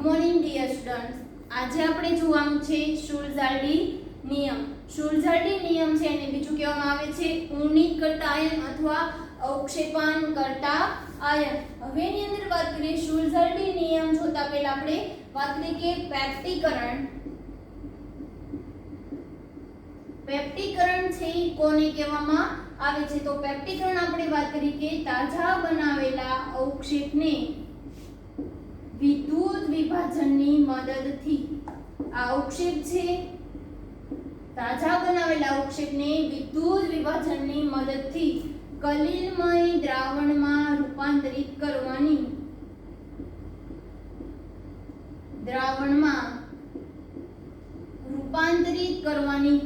Morning dear students. આજે આપણે જોવાનું છે શુલ્ઝાલ્ડી નિયમ. શુલ્ઝાલ્ડી નિયમ છે એને બીજું કહેવામાં આવે છે ઉણિત કરતા આયન અથવા અવક્ષેપણ કરતા આયન. હવે એની અંદર વાત કરીએ શુલ્ઝાલ્ડી નિયમ જોતા પહેલા આપણે વાત કરીએ કે પેપ્ટીકરણ. પેપ્ટીકરણ છે એ કોને કહેવામાં આવે છે? તો પેપ્ટીકરણ આપણે વાત કરી કે તાજા બનાવેલા અવક્ષેપને વિદ્યુત વિભાજનની મદદથી, આ અવક્ષેપ છે તાજા બનાવેલા અવક્ષેપને વિદ્યુત વિભાજનની મદદથી કલિલમય દ્રાવણમાં રૂપાંતરિત કરવાની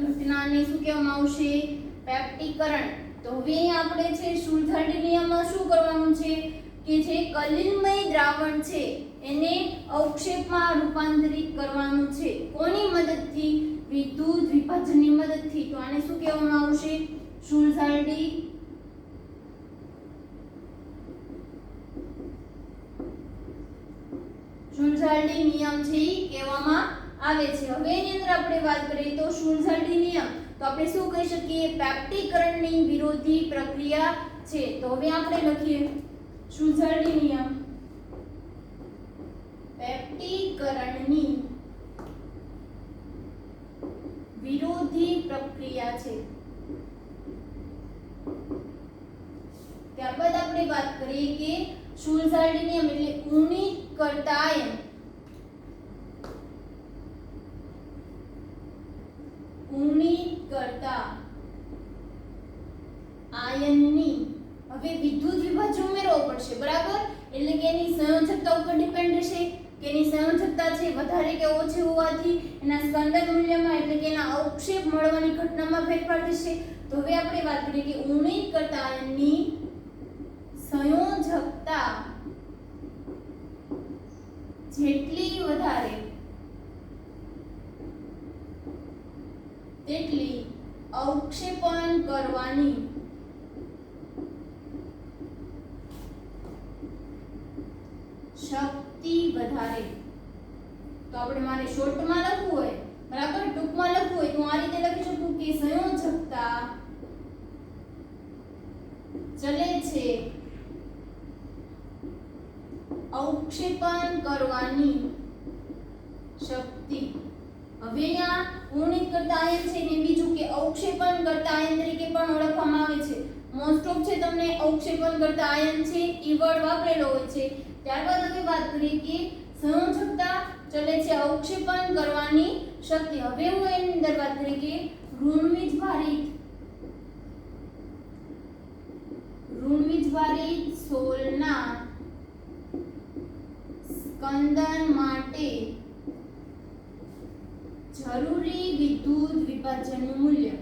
ઘટનાને શું કહેવામાં આવશે? પેપ્ટીકરણ. તો હવે આપણે છે શુલ્ઝાલ્ડી નિયમમાં શું કરવાનું છે કે જે કલિલમય દ્રાવણ છે એને અવક્ષેપમાં રૂપાંતરિત કરવાનું છે. કોની મદદથી? વિદ્યુત વિભાજનની મદદથી. તો આને શું કહેવામાં આવશે? શુલ્ઝાલ્ડી નિયમ છે એ કહેવામાં આવે છે. હવે એની અંદર આપણે વાત કરીએ તો શુલ્ઝાલ્ડી નિયમ તો આપણે શું કહી શકીએ? પેપ્ટીકરણની વિરોધી પ્રક્રિયા છે. તો હવે આપણે લખીએ શુલ્ઝાલ્ડી નિયમ પેપ્ટીકરણની વિરોધી પ્રક્રિયા છે. ત્યારબાદ આપણે વાત કરીએ કે શુલ્ઝાલ્ડી નિયમ એટલે ઉણિત કરતા આયન. ઉણિત કરતા આયનની હવે વિદ્યુત વિભાજન ઉમેરવો પડશે, બરાબર? એટલે કે એની સંયોજકતા ઉપર ડિપેન્ડ રહેશે કે એની સંયોજકતા છે વધારે કે ઓછી હોવાથી એના સ્કંદન મૂલ્યમાં એટલે કે એના અવક્ષેપ મળવાની ઘટનામાં ફેરફાર થશે. તો હવે આપણે વાત કરીએ કે ઉણિત કરતા આયનની સંયોજકતા જેટલી વધારે તેટલી અવક્ષેપણ કરવાની શક્તિ વધારે. તો આપણે મારે શોર્ટમાં લખવું હોય, બરાબર, ટૂંકમાં લખવું હોય તો આ રીતે લખી શકું કે સંયોજકતા ચલે છે અવક્ષેપણ કરવાની શક્તિ. હવે અહીંયા ઉણિત કરતા આયન છે ને બીજું કે અવક્ષેપણ કરતા આયન તરીકે પણ ઓળખવામાં આવે છે. મોસ્ટ ઓફ છે તમને અવક્ષેપણ કરતા આયન છે ઈ વર્ડ વાપરેલો હોય છે. ત્યારબાદ હવે વાત કરીએ કે સંયોજકતા ચલે છે અવક્ષેપણ કરવાની શક્તિ. હવે હું એની અંદર વાત કરીએ કે ઋણવીજભારિત સોલના સ્કંદન માટે જરૂરી વિદ્યુત વિભાજનનું મૂલ્ય.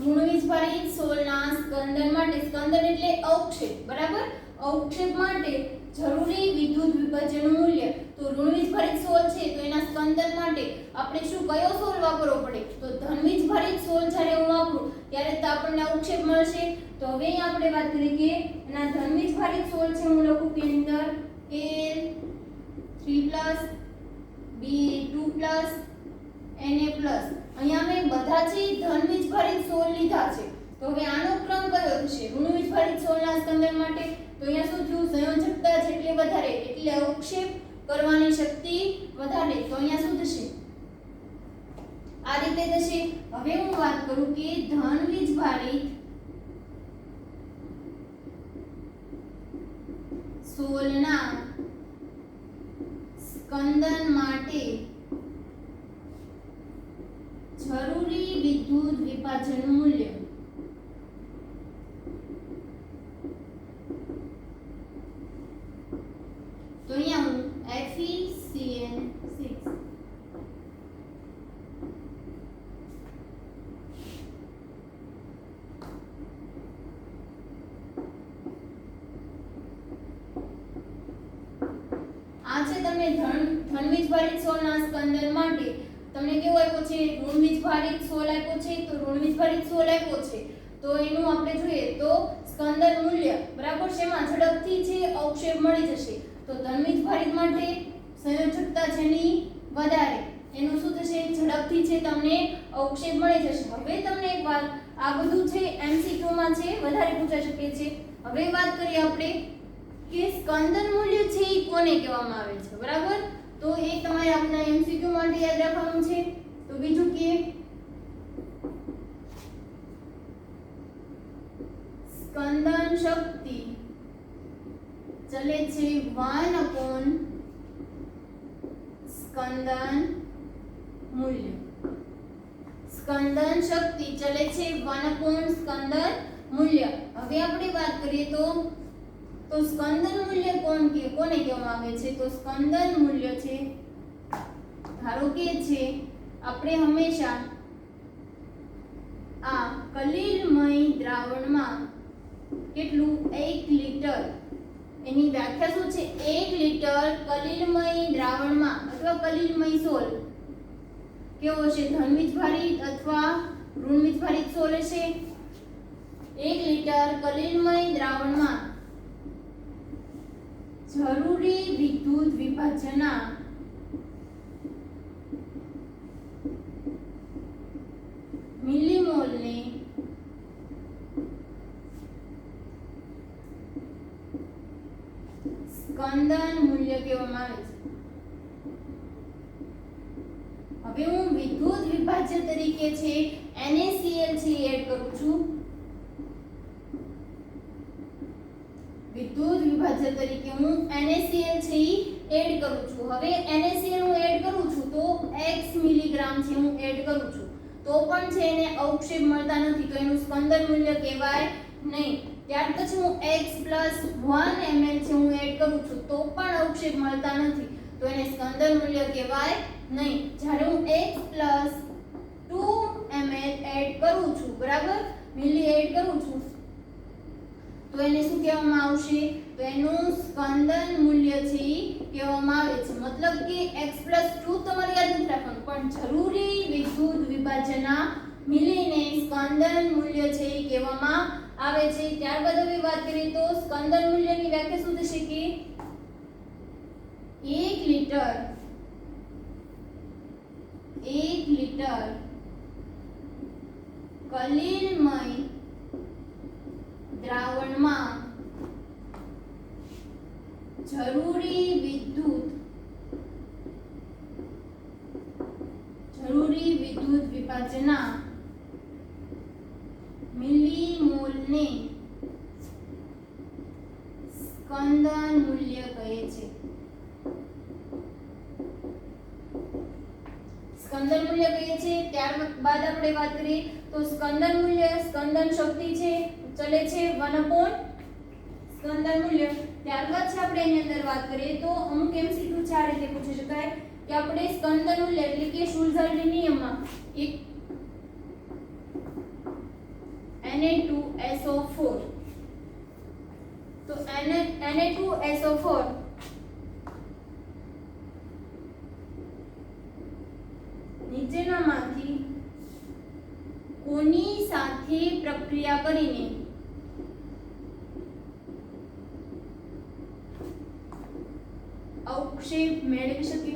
ઋણવીજભારિત સોલના સ્કંદન માટે, સ્કંદન એટલે અવક્ષેપ, બરાબર? અવક્ષેપ માટે જરૂરી વિદ્યુત વિભાજનનું મૂલ્ય. તો ઋણવીજભારિત સોલ છે તો એના સ્કંદન માટે આપણે શું કયો સોલ વાપરવો પડે? તો ધનવીજભારિત સોલ જ્યારે હું વાપરું ત્યારે તો આપણને અવક્ષેપ મળશે. તો હવે અહીં આપણે વાત કરીએ કે એના ધનવીજભારિત સોલ છે હું લખું કે અંદર Al3+ Ba2+ Na+. અહીંયા મેં બધા છે ધનવીજભારિત સોલ લીધા છે. તો હવે આનો ક્રમ કયો થશે? ઋણવીજભારિત સોલના સ્કંદન માટે તો અહીંયા શું થયું? સંયોજકતા જેટલી વધારે એટલે અવક્ષેપ કરવાની શક્તિ વધારે. તો અહીંયા શું થશે? આ રીતે થશે. હવે હું વાત કરું કે ધનવીજભારિત સોલના સ્કંદન માટે જરૂરી વિદ્યુત વિભાજનનું મૂલ્ય. તો અહીંયા હું FeCN6 આ છે તમે ધનવીજભારિત સોલના સ્કંદન માટે તમને કેવું આપ્યું છે? ઋણવીજભારિત સોલ આપ્યો છે. તો ઋણવીજભારિત સોલ આપ્યો છે તો એનું આપણે જોઈએ તો સ્કંદન મૂલ્ય બરાબર શેમાં ઝડપથી છે અવક્ષેપ મળી જશે તો ધનવીજ ભારિત માટે સંયોજકતા જેની વધારે એનું શું થશે ઝડપથી છે તમને અવક્ષેપ મળી જશે। હવે તમને એક વાત આ બધું છે એમસીક્યુ માં છે વધારે પૂછાઈ શકે છે। હવે વાત કરીએ આપણે કે સ્કંદન મૂલ્ય છે એ કોને કહેવામાં આવે છે બરાબર તો એ તમારે આપના એમસીક્યુ માટે યાદ રાખવાનું છે। તો બીજું કે સ્કંદન શક્તિ ચલે છે 1 સ્કંદન મૂલ્ય સ્કંદન શક્તિ ચલે છે 1 સ્કંદન મૂલ્ય। હવે આપણે વાત કરીએ તો સ્કંદન મૂલ્ય કોને કહેવામાં આવે છે તો સ્કંદન મૂલ્ય છે ધારો કે છે આપણે હંમેશા આ કલીલમય દ્રાવણમાં કેટલું 1 લિટર એની વ્યાખ્યા શું છે 1 લિટર કલીલમય દ્રાવણમાં અથવા કલીલમય સોલ કેવો હશે ધનવીજ ભારિત અથવા ઋણવીજ ભારિત સોલ હશે 1 લિટર કલીલમય દ્રાવણમાં જરૂરી વિદ્યુત વિભાજના મિલીમોલને સ્કંદન મૂલ્ય કહેવામાં આવે છે। હવે હું વિદ્યુત વિભાજ્ય તરીકે છે NaCl છે એડ કરું છું વિદ્યુત વિભાજ્ય તરીકે હું NaCl છે એડ કરું છું। હવે NaCl હું એડ કરું છું તો x મિલીગ્રામ છે હું એડ કરું છું તો પણ છે એને અવક્ષેપ મળતા નથી તો એનું સ્કંદન મૂલ્ય કહેવાય નહીં। ત્યાર પછી હું x 1 ml છે હું એડ કરું છું તો પણ અવક્ષેપ મળતા નથી તો એને સ્કંદન મૂલ્ય કહેવાય નહીં। જ્યારે હું x 2 ml એડ કરું છું બરાબર મિલી એડ કરું છું તો એને શું કહેવામાં આવશે તો એનું સ્કંદન મૂલ્ય છે કહેવામાં આવે છે। મતલબ કે x 2 તમારે યાદ નથી રાખવાનું પણ જરૂરી વિદ્યુત વિભાજના મિલીને સ્કંદન મૂલ્ય છે કહેવામાં આવે છે। ત્યારબાદ હવે વાત કરીએ તો સ્કંદન મૂલ્યની વ્યાખ્યા શું થશે કે 1 લિટર કલીલમય દ્રાવણમાં જરૂરી વિદ્યુત વિભાજના મિલીમોલને સ્કંદન મૂલ્ય કહે છે। સ્કંદન મૂલ્ય કહીએ છીએ ત્યારબાદ આપણે વાત કરીએ તો સ્કંદન મૂલ્ય સ્કંદન શક્તિ છે ચલે છે 1 સ્કંદન મૂલ્ય। ત્યારબાદ છે આપણે એની અંદર વાત કરીએ તો અમુક એમસીક્યુ છે આ રીતે પૂછી શકાય કે આપણે સ્કંદન મૂલ્ય એટલે કે શુલ્ઝરના નિયમમાં એક Na2SO4 તો Na2SO4 નીચેનામાંથી કોની સાથે પ્રક્રિયા કરીને અવક્ષેપ મેળવી શકે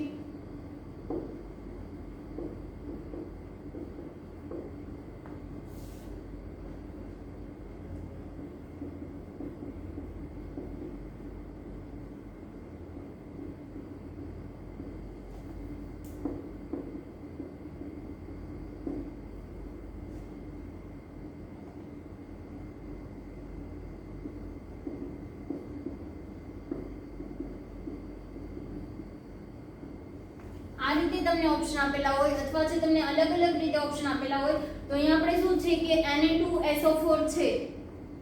આ રીતે તમને ઓપ્શન આપેલા હોય અથવા છે તમને અલગ અલગ રીતે ઓપ્શન આપેલા હોય તો અહીંયા આપણે શું છે કે Na2SO4 છે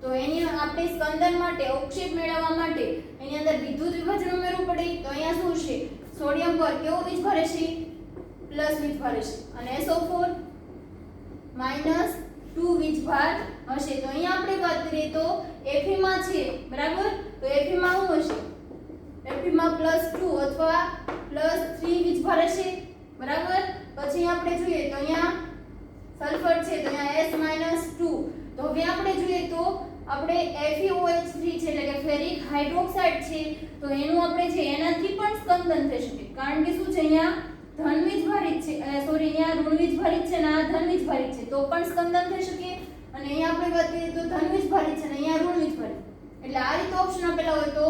તો એની આપણે સ્કંદન માટે અવક્ષેપ મેળવવા માટે એની અંદર વિદ્યુત વિભાજન ઉમેરવું પડે તો અહીંયા શું છે સોડિયમ પર કેવો વીજભાર હશે પ્લસ વીજભાર હશે અને SO4 -2 વીજભાર હશે તો અહીંયા આપણે વાત કરીએ તો Fe માં છે બરાબર તો Fe માં શું હશે Fe માં +2 અથવા +3 વીજભાર હશે બરાબર। પછી આપણે જોઈએ તો અહીંયા સલ્ફર છે તો અહીંયા S-2 તો હવે આપણે જોઈએ તો આપણે FeOH3 છે એટલે કે ફેરિક હાઇડ્રોક્સાઇડ છે તો એનું આપણે છે એનાથી પણ સ્કંદન થઈ શકે કારણ કે શું છે અહીંયા ધન વીજભારિત છે અહીંયા ઋણ વીજભારિત છે અને આ ધન વીજભારિત છે તો પણ સ્કંદન થઈ શકે અને અહીંયા આપણે વાત કરીએ તો ધન વીજભારિત છે અને અહીંયા ઋણ વીજભારિત એટલે આ રીતે ઓપ્શન આપેલા હોય તો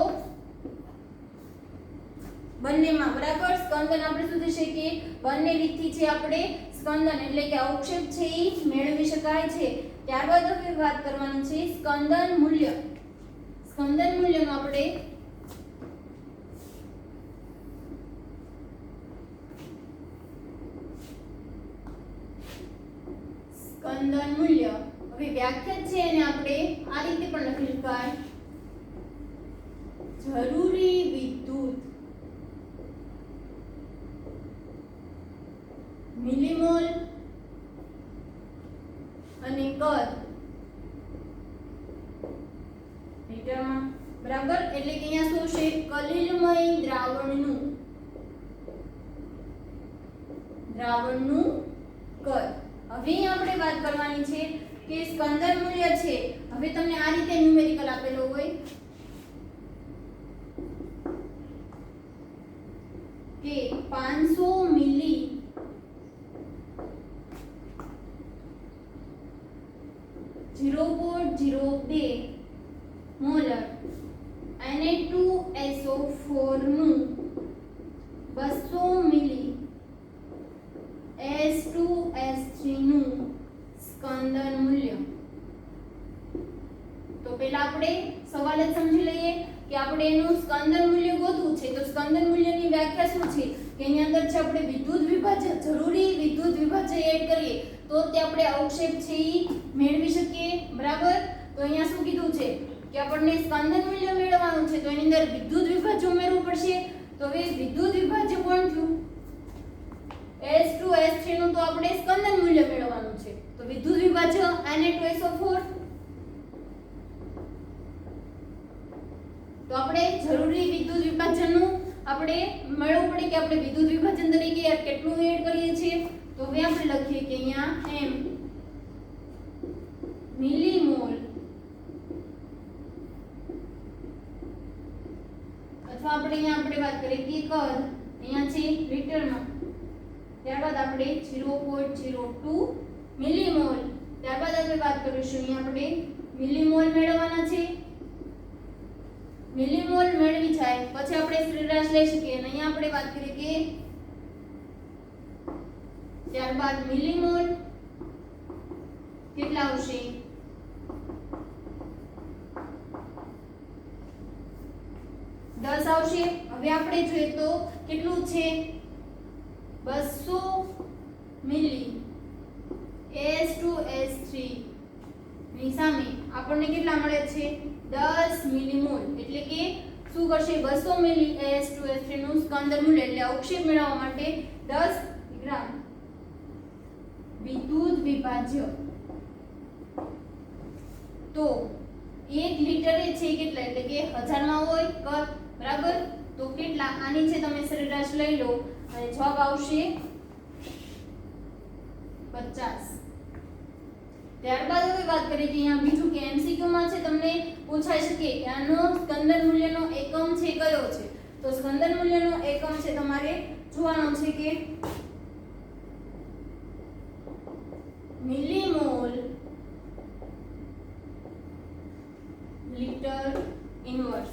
બંનેમાં બરાબર સ્કંદન આપણે શું થશે કે બંને રીતથી છે આપણે સ્કંદન એટલે કે અવક્ષેપ છે એ મેળવી શકાય છે ત્યારબાદ હવે વાત કરવાની છે સ્કંદન મૂલ્યનો આપણે સ્કંદન મૂલ્ય હવે વ્યાખ્યા છે એને આપણે આ રીતે પણ લખી શકાય જરૂરી વિદ્યુત મિલીમોલ અને કદ મીટરમાં બરાબર એટલે કે અહીંયા શું છે કલિલમય દ્રાવણનું કદ હવે આપણે વાત કરવાની છે કે સ્કંદન મૂલ્ય છે હવે તમને આ રીતે ન્યુમેરિકલ આપેલો હોય કે 500 મિલી 0.02 મોલર Na2SO4 નું 200 મિલી S2S3 નું સ્કંદન મૂલ્ય તો પહેલા આપણે સવાલ જ સમજી લઈએ કે આપણે એનું સ્કંદન મૂલ્ય ગોતવું છે તો સ્કંદન મૂલ્યની વ્યાખ્યા શું છે કે એની અંદર છે આપણે વિદ્યુત વિભાજ્ય જરૂરી વિદ્યુત વિભાજ્ય એડ કરીએ તો તે આપણે અવક્ષેપ છે એ મેળવી શકીએ બરાબર તો અહીંયા શું કીધું છે કે આપણને સ્કંદન મૂલ્ય મેળવવાનું છે તો એની અંદર વિદ્યુત વિભાજ્ય ઉમેરવું પડશે તો હવે વિદ્યુત વિભાજ્ય કોણ થયું S2S3 નું તો આપણે સ્કંદન મૂલ્ય મેળવવાનું છે તો વિદ્યુત વિભાજ્ય Na2SO4 તો આપણે જરૂરી વિદ્યુત વિભાજનનું આપણે મેળવવું પડે કે આપણે વિદ્યુત વિભાજન તરીકે કેટલું એડ કરીએ છીએ તો હવે આપણે લખીએ કે અહીંયા m મિલીમોલ અથવા આપણે વાત કરીએ કે કદ અહીંયા છે લીટરમાં ત્યારબાદ આપણે 0.02 મિલીમોલ ત્યારબાદ આપણે વાત કરીશું અહીંયા આપણે મિલીમોલ મેળવવાના છે મિલીમોલ મેળવી જાય પછી આપણે સરેરાશ લઈ શકીએ અને અહીંયા આપણે વાત કરીએ કે ત્યારબાદ મિલીમોલ કેટલા આવશે 10 આવશે હવે આપણે જોઈએ તો કેટલું છે 200 મિલી S2S3 ની સામે આપણને કેટલા મળે છે 10 મિલીમોલ એટલે કે શું કરશે 200 મિલી S2S3 નું સ્કંદન મૂલ્ય એટલે અવક્ષેપ મેળવવા માટે 10 ગ્રામ વિદ્યુત વિભાજ્ય તો 1 લિટરે છે કેટલા એટલે કે 1000 માં હોય કદ બરાબર તો કેટલા આની છે તમે સરેરાશ લઈ લો અને જવાબ આવશે 50 ત્યારબાદ હવે વાત કરીએ કે અહીંયા બીજું કે એમસીક્યુ માં છે તમને પૂછાઈ શકે કે આનો સ્કંદન મૂલ્યનો એકમ છે કયો છે તો સ્કંદન મૂલ્યનો એકમ છે તમારે જોવાનો છે કે મિલીમોલ લિટર ઇન્વર્સ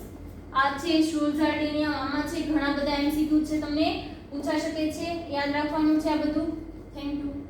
આ છે શુલ્ઝાર્ડી નિયમ આમાં છે ઘણા બધા એમસીક્યુ છે તમને પૂછાઈ શકે છે યાદ રાખવાનું છે આ બધું થેન્ક યુ